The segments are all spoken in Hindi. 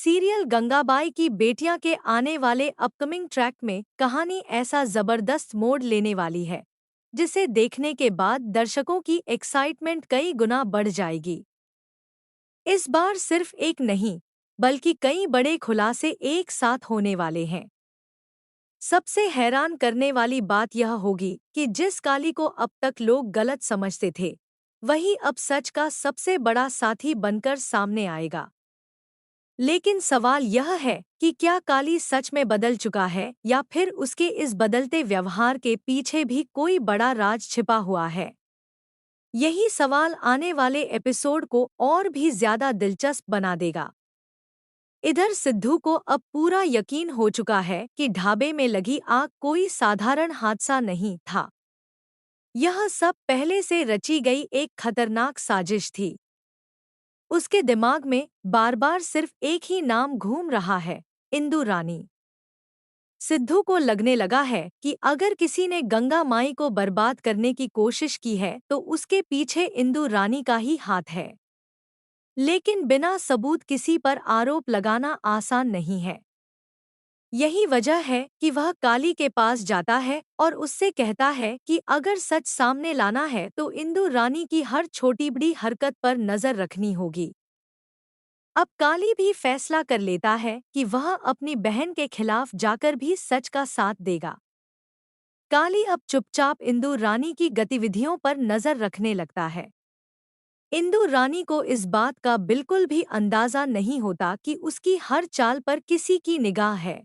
सीरियल गंगाबाई की बेटियां के आने वाले अपकमिंग ट्रैक में कहानी ऐसा जबरदस्त मोड़ लेने वाली है जिसे देखने के बाद दर्शकों की एक्साइटमेंट कई गुना बढ़ जाएगी। इस बार सिर्फ एक नहीं बल्कि कई बड़े खुलासे एक साथ होने वाले हैं। सबसे हैरान करने वाली बात यह होगी कि जिस काली को अब तक लोग गलत समझते थे, वही अब सच का सबसे बड़ा साथी बनकर सामने आएगा। लेकिन सवाल यह है कि क्या काली सच में बदल चुका है या फिर उसके इस बदलते व्यवहार के पीछे भी कोई बड़ा राज छिपा हुआ है। यही सवाल आने वाले एपिसोड को और भी ज्यादा दिलचस्प बना देगा। इधर सिद्धू को अब पूरा यकीन हो चुका है कि ढाबे में लगी आग कोई साधारण हादसा नहीं था। यह सब पहले से रची गई एक खतरनाक साजिश थी। उसके दिमाग में बार बार सिर्फ एक ही नाम घूम रहा है, इंदु रानी। सिद्धू को लगने लगा है कि अगर किसी ने गंगा माई को बर्बाद करने की कोशिश की है तो उसके पीछे इंदु रानी का ही हाथ है। लेकिन बिना सबूत किसी पर आरोप लगाना आसान नहीं है। यही वजह है कि वह काली के पास जाता है और उससे कहता है कि अगर सच सामने लाना है तो इंदु रानी की हर छोटी बड़ी हरकत पर नजर रखनी होगी। अब काली भी फैसला कर लेता है कि वह अपनी बहन के खिलाफ जाकर भी सच का साथ देगा। काली अब चुपचाप इंदु रानी की गतिविधियों पर नजर रखने लगता है। इंदु रानी को इस बात का बिल्कुल भी अंदाजा नहीं होता कि उसकी हर चाल पर किसी की निगाह है।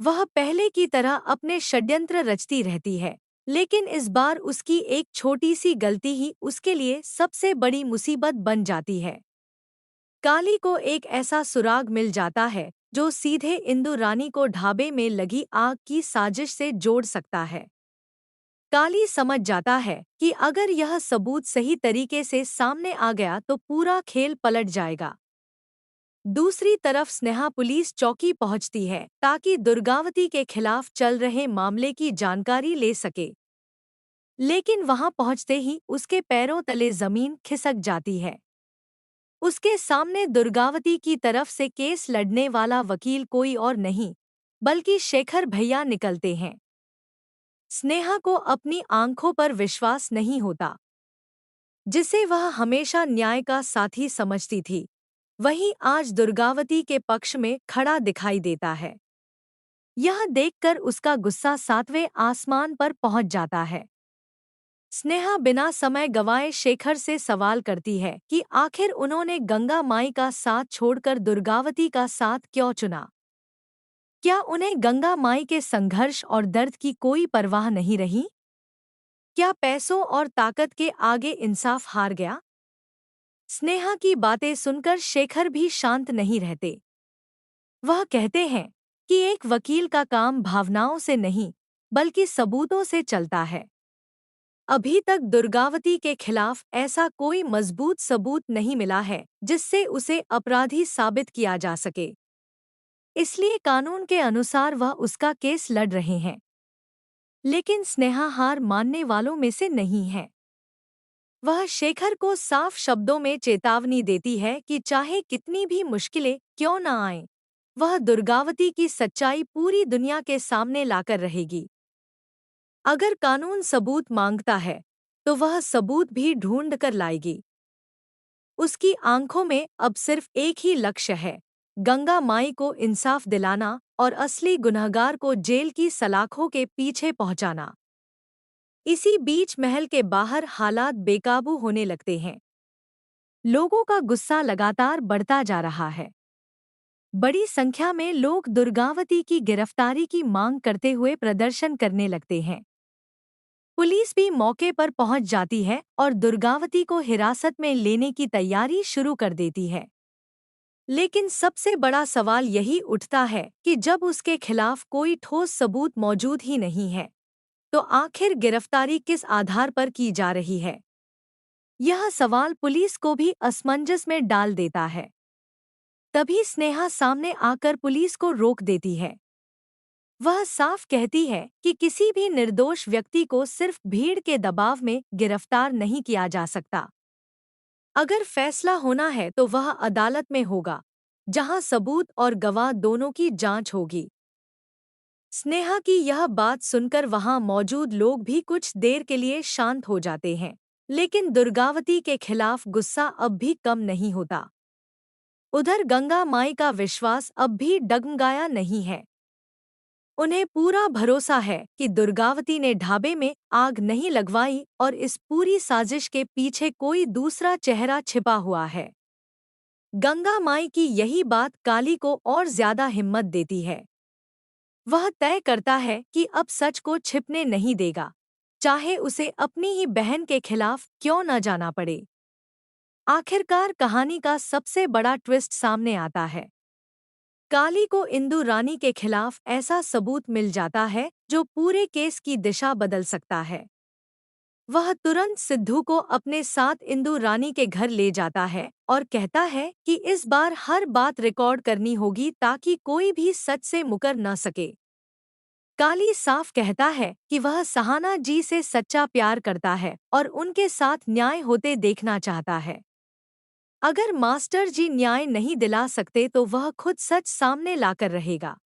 वह पहले की तरह अपने षड्यंत्र रचती रहती है, लेकिन इस बार उसकी एक छोटी सी गलती ही उसके लिए सबसे बड़ी मुसीबत बन जाती है। काली को एक ऐसा सुराग मिल जाता है जो सीधे इंदु रानी को ढाबे में लगी आग की साजिश से जोड़ सकता है। काली समझ जाता है कि अगर यह सबूत सही तरीके से सामने आ गया तो पूरा खेल पलट जाएगा। दूसरी तरफ स्नेहा पुलिस चौकी पहुंचती है ताकि दुर्गावती के खिलाफ चल रहे मामले की जानकारी ले सके। लेकिन वहां पहुंचते ही उसके पैरों तले जमीन खिसक जाती है। उसके सामने दुर्गावती की तरफ से केस लड़ने वाला वकील कोई और नहीं बल्कि शेखर भैया निकलते हैं। स्नेहा को अपनी आंखों पर विश्वास नहीं होता। जिसे वह हमेशा न्याय का साथी समझती थी, वहीं आज दुर्गावती के पक्ष में खड़ा दिखाई देता है। यह देखकर उसका गुस्सा सातवें आसमान पर पहुंच जाता है। स्नेहा बिना समय गंवाए शेखर से सवाल करती है कि आखिर उन्होंने गंगा माई का साथ छोड़कर दुर्गावती का साथ क्यों चुना। क्या उन्हें गंगा माई के संघर्ष और दर्द की कोई परवाह नहीं रही? क्या पैसों और ताकत के आगे इंसाफ हार गया? स्नेहा की बातें सुनकर शेखर भी शांत नहीं रहते। वह कहते हैं कि एक वकील का काम भावनाओं से नहीं बल्कि सबूतों से चलता है। अभी तक दुर्गावती के खिलाफ ऐसा कोई मजबूत सबूत नहीं मिला है जिससे उसे अपराधी साबित किया जा सके। इसलिए कानून के अनुसार वह उसका केस लड़ रहे हैं। लेकिन स्नेहा हार मानने वालों में से नहीं है। वह शेखर को साफ शब्दों में चेतावनी देती है कि चाहे कितनी भी मुश्किलें क्यों न आएं, वह दुर्गावती की सच्चाई पूरी दुनिया के सामने लाकर रहेगी। अगर कानून सबूत मांगता है तो वह सबूत भी ढूंढ कर लाएगी। उसकी आंखों में अब सिर्फ एक ही लक्ष्य है, गंगा माई को इंसाफ दिलाना और असली गुनहगार को जेल की सलाखों के पीछे पहुंचाना। इसी बीच महल के बाहर हालात बेकाबू होने लगते हैं। लोगों का गुस्सा लगातार बढ़ता जा रहा है। बड़ी संख्या में लोग दुर्गावती की गिरफ्तारी की मांग करते हुए प्रदर्शन करने लगते हैं। पुलिस भी मौके पर पहुंच जाती है और दुर्गावती को हिरासत में लेने की तैयारी शुरू कर देती है। लेकिन सबसे बड़ा सवाल यही उठता है कि जब उसके खिलाफ कोई ठोस सबूत मौजूद ही नहीं है, तो आखिर गिरफ्तारी किस आधार पर की जा रही है? यह सवाल पुलिस को भी असमंजस में डाल देता है। तभी स्नेहा सामने आकर पुलिस को रोक देती है। वह साफ कहती है कि किसी भी निर्दोष व्यक्ति को सिर्फ भीड़ के दबाव में गिरफ्तार नहीं किया जा सकता। अगर फैसला होना है तो वह अदालत में होगा, जहां सबूत और गवाह दोनों की जांच होगी। स्नेहा की यह बात सुनकर वहां मौजूद लोग भी कुछ देर के लिए शांत हो जाते हैं, लेकिन दुर्गावती के खिलाफ गुस्सा अब भी कम नहीं होता। उधर गंगा माई का विश्वास अब भी डगमगाया नहीं है। उन्हें पूरा भरोसा है कि दुर्गावती ने ढाबे में आग नहीं लगवाई और इस पूरी साजिश के पीछे कोई दूसरा चेहरा छिपा हुआ है। गंगा माई की यही बात काली को और ज्यादा हिम्मत देती है। वह तय करता है कि अब सच को छिपने नहीं देगा, चाहे उसे अपनी ही बहन के खिलाफ क्यों न जाना पड़े। आखिरकार कहानी का सबसे बड़ा ट्विस्ट सामने आता है। काली को इंदु रानी के खिलाफ ऐसा सबूत मिल जाता है जो पूरे केस की दिशा बदल सकता है। वह तुरंत सिद्धू को अपने साथ इंदु रानी के घर ले जाता है और कहता है कि इस बार हर बात रिकॉर्ड करनी होगी ताकि कोई भी सच से मुकर न सके। काली साफ कहता है कि वह सहाना जी से सच्चा प्यार करता है और उनके साथ न्याय होते देखना चाहता है। अगर मास्टर जी न्याय नहीं दिला सकते तो वह खुद सच सामने लाकर रहेगा।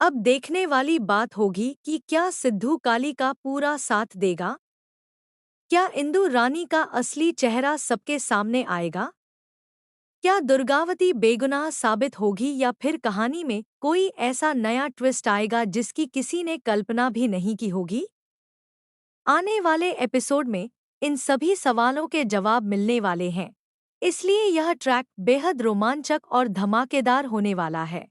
अब देखने वाली बात होगी कि क्या सिद्धू काली का पूरा साथ देगा? क्या इंदु रानी का असली चेहरा सबके सामने आएगा? क्या दुर्गावती बेगुनाह साबित होगी या फिर कहानी में कोई ऐसा नया ट्विस्ट आएगा जिसकी किसी ने कल्पना भी नहीं की होगी? आने वाले एपिसोड में इन सभी सवालों के जवाब मिलने वाले हैं, इसलिए यह ट्रैक बेहद रोमांचक और धमाकेदार होने वाला है।